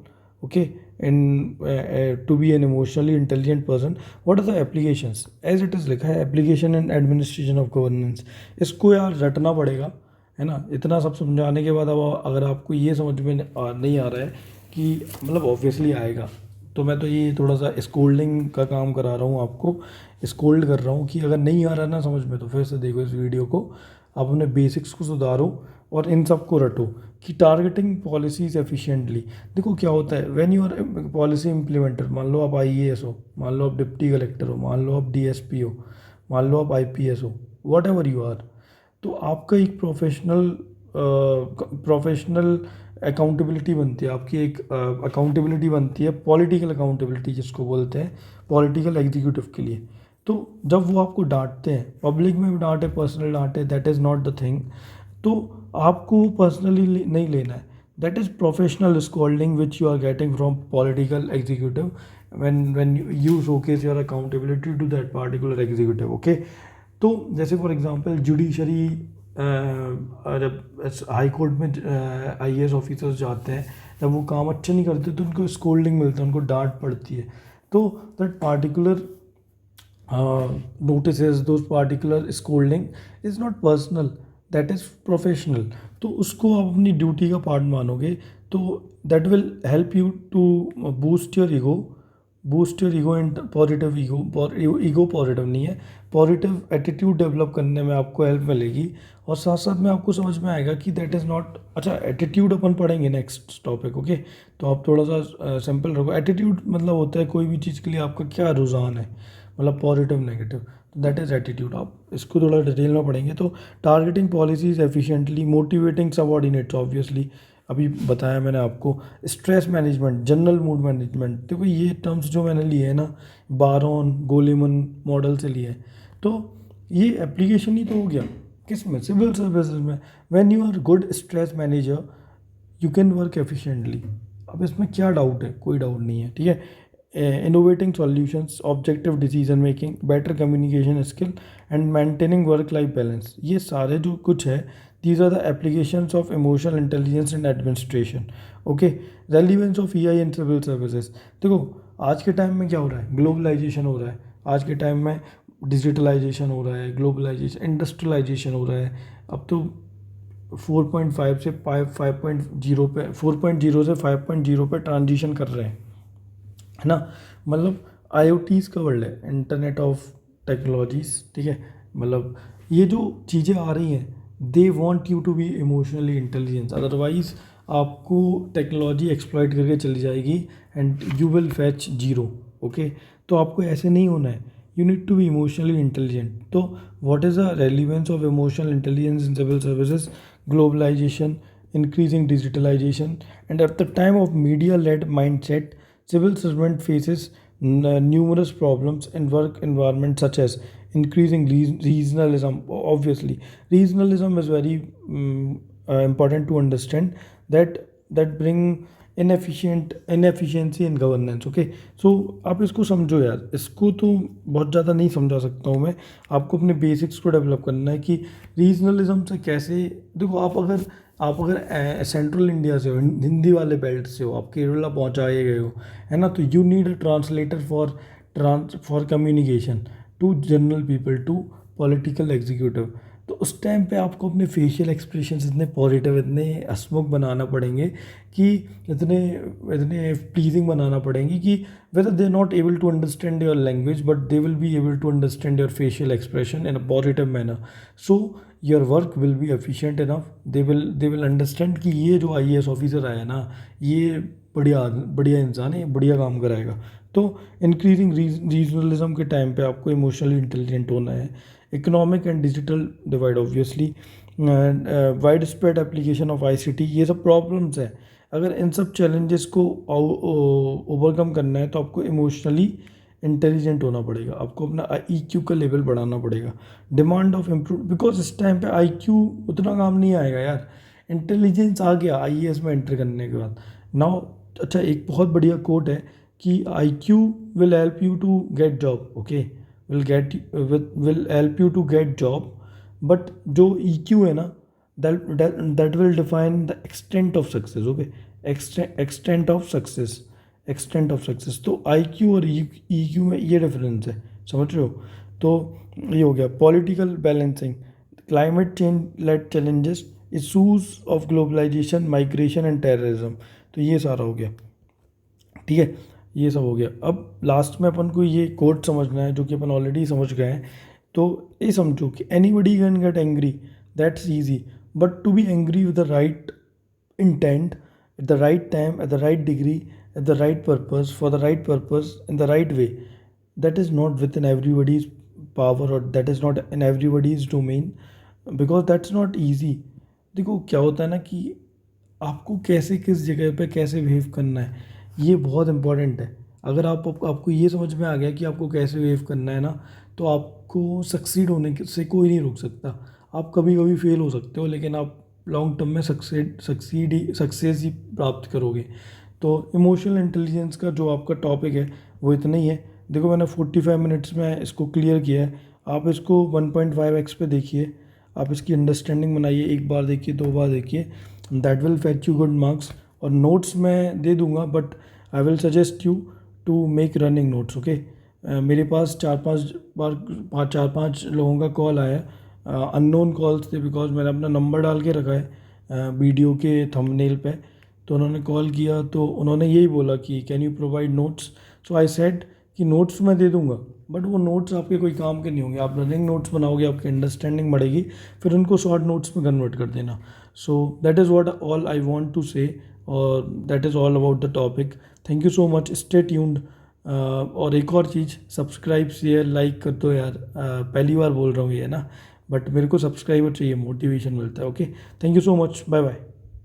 okay, in to be an emotionally intelligent person, what are the applications, as it is लिखा है application and administration of governance. इसको यार रटना पड़ेगा, है ना। इतना सब समझाने के बाद अब अगर आपको ये समझ में नहीं आ रहा है कि मतलब ऑब्वियसली आएगा, तो मैं तो ये थोड़ा सा स्कोल्डिंग का काम करा रहा हूँ आपको, स्कोल्ड कर रहा हूँ कि अगर नहीं आ रहा ना समझ में तो फिर से देखो इस वीडियो को, आप अपने बेसिक्स को सुधारो और इन सब को रटो कि टारगेटिंग पॉलिसीज एफिशिएंटली। देखो क्या होता है, when you are policy implementer, मान लो आप आईएएस हो, मान लो आप डिप्टी कलेक्टर हो, मान लो आप डीएसपी हो, मान लो आप आईपीएस हो, वॉट एवर यू आर, तो आपका एक प्रोफेशनल अकाउंटेबिलिटी बनती है, आपकी एक अकाउंटेबिलिटी बनती है, पॉलिटिकल अकाउंटेबिलिटी जिसको बोलते हैं, पॉलिटिकल एग्जीक्यूटिव के लिए। तो जब वो आपको डांटते हैं, पब्लिक में भी डांटे, पर्सनल डांटे, that is not the thing. तो आपको पर्सनली नहीं लेना है, that is professional scolding which you are getting from political executive when you showcase your accountability to that particular executive, okay। तो जैसे फॉर एग्जांपल जुडिशरी, जब high court में IAS officers जाते हैं, जब वो काम अच्छे नहीं करते तो उनको स्कोल्डिंग मिलता है, उनको डांट पड़ती है। तो that particular notices, those particular scolding is not personal, that is professional। तो उसको आप अपनी ड्यूटी का पार्ट मानोगे, तो that will help you to boost your ego and positive ego positive नहीं है, पॉजिटिव एटीट्यूड डेवलप करने में आपको हेल्प मिलेगी। और साथ साथ में आपको समझ में आएगा कि दैट इज़ नॉट, अच्छा एटीट्यूड अपन पढ़ेंगे नेक्स्ट टॉपिक, ओके। तो आप थोड़ा सा सिंपल रखो, एटीट्यूड मतलब होता है कोई भी चीज़ के लिए आपका क्या रुझान है, मतलब पॉजिटिव नेगेटिव, तो दैट इज़ एटीट्यूड। आप इसको थोड़ा डिटेल में पढ़ेंगे। तो targeting policies efficiently, motivating subordinates, obviously अभी बताया मैंने आपको, stress management, general mood management, देखो ये टर्म्स जो मैंने लिए हैं ना, बारोन गोलीमन मॉडल से लिए हैं, तो ये एप्लीकेशन ही तो हो गया किस में, सिविल सर्विसेज में। When you are good stress manager you can work efficiently. अब इसमें क्या डाउट है, कोई डाउट नहीं है, ठीक है। Innovating solutions, objective decision making, better communication skill and maintaining work life balance, ये सारे जो कुछ है, these are the applications of emotional intelligence in administration, okay। relevance of EI in civil services, देखो आज के टाइम में क्या हो रहा है, ग्लोबलाइजेशन हो रहा है, आज के टाइम में डिजिटलाइजेशन हो रहा है, ग्लोबलाइजेशन, इंडस्ट्रियलाइजेशन हो रहा है। अब तो 4.5 से 5.0 पे, 4.0 से 5.0 पे ट्रांजिशन कर रहे हैं, है ना। मतलब IoTs का वर्ल्ड है, इंटरनेट ऑफ टेक्नोलॉजीज, ठीक है। मतलब ये जो चीज़ें आ रही हैं, they want you to be emotionally intelligence, otherwise आपको टेक्नोलॉजी एक्सप्लॉइट करके चली जाएगी and you will fetch zero, okay. तो आपको ऐसे नहीं होना है, you need to be emotionally intelligent. तो what is the relevance of emotional intelligence in civil services, globalisation, increasing digitalization, and at the time of media led mindset, civil servant faces numerous problems in work environment such as increasing regionalism. Obviously regionalism is very important to understand, that bring inefficiency in governance, okay। so आप इसको समझो यार, इसको तो बहुत ज़्यादा नहीं समझा सकता हूँ मैं, आपको अपने बेसिक्स को डेवलप करना है कि रीजनलिज्म से कैसे। देखो आप अगर सेंट्रल इंडिया से हो, हिंदी वाले बेल्ट से हो, आप केरला पहुँचाए गए हो, है ना, तो you need a translator for communication to general people, to political executive. तो उस टाइम पे आपको अपने फेशियल एक्सप्रेशंस इतने पॉजिटिव, इतने हंसमुख बनाना पड़ेंगे कि इतने इतने प्लीजिंग बनाना पड़ेंगे कि whether they're not able to understand your language but they will be able to understand your facial expression in a positive manner, so your work will be efficient enough, they will understand कि ये जो IAS officer आया ना, ये बढ़िया बढ़िया इंसान है, बढ़िया काम कराएगा। तो इंक्रीजिंग रीजनलिज्म के टाइम पे आपको इमोशनली इंटेलिजेंट होना है। Economic and digital divide, obviously wide spread application of ICT, ये सब प्रॉब्लम्स हैं। अगर इन सब चैलेंजेस को ओवरकम करना है तो आपको इमोशनली इंटेलिजेंट होना पड़ेगा, आपको अपना EQ का लेवल बढ़ाना पड़ेगा। डिमांड ऑफ इम्प्रूव, बिकॉज इस टाइम पे IQ उतना काम नहीं आएगा यार, इंटेलिजेंस आ गया IAS में एंटर करने के बाद नाउ। अच्छा एक बहुत बढ़िया कोट है कि IQ will help you to get job, okay, will help you to get job, but जो EQ है ना, that will define the extent of success, okay, extent of success। Extent of success. तो IQ और EQ में ये difference है, समझ रहे हो। तो ये हो गया political balancing, climate change led challenges, issues of globalisation, migration and terrorism. तो ये सारा हो गया, ठीक है, ये सब हो गया। अब लास्ट में अपन को ये कोट समझना है जो कि अपन ऑलरेडी समझ गए हैं। तो ये समझो कि anybody can get angry, that's easy, but to be angry with the right intent at the right time, at the right degree, at the right purpose, for the right purpose, in the right way, that is not within everybody's power, or that is not in everybody's domain, because that's not easy। देखो क्या होता है ना कि आपको कैसे किस जगह पे कैसे बिहेव करना है, ये बहुत इंपॉर्टेंट है। अगर आपको ये समझ में आ गया कि आपको कैसे बिहेव करना है ना, तो आपको सक्सीड होने से कोई नहीं रोक सकता। आप कभी कभी फेल हो सकते हो, लेकिन आप लॉन्ग टर्म में सक्सेस ही प्राप्त करोगे। तो इमोशनल इंटेलिजेंस का जो आपका टॉपिक है वो इतना ही है। देखो मैंने 45 मिनट्स में इसको क्लियर किया है। आप इसको 1.5x पे देखिए, आप इसकी अंडरस्टैंडिंग बनाइए, एक बार देखिए, 2 बार देखिए, that will fetch you good marks. और नोट्स मैं दे दूंगा, but I will suggest you to make running notes, okay. मेरे पास 4-5 लोगों का कॉल आया, अननोन कॉल्स थे, बिकॉज मैंने अपना नंबर डाल के रखा है वीडियो के थंबनेल पे। तो उन्होंने कॉल किया, तो उन्होंने यही बोला कि can you provide notes. So I said कि नोट्स मैं दे दूंगा, बट वो नोट्स आपके कोई काम के नहीं होंगे। आप रनिंग नोट्स बनाओगे, आपकी अंडरस्टैंडिंग बढ़ेगी, फिर उनको शॉर्ट नोट्स में कन्वर्ट कर देना। So that is what all I want to say, और that is all about the topic. Thank you so much, stay tuned. और एक और चीज़, सब्सक्राइब शेयर लाइक कर दो यार। पहली बार बोल रहा हूँ ये ना, बट मेरे को सब्सक्राइबर चाहिए, मोटिवेशन मिलता है। Okay, thank you so much, bye bye.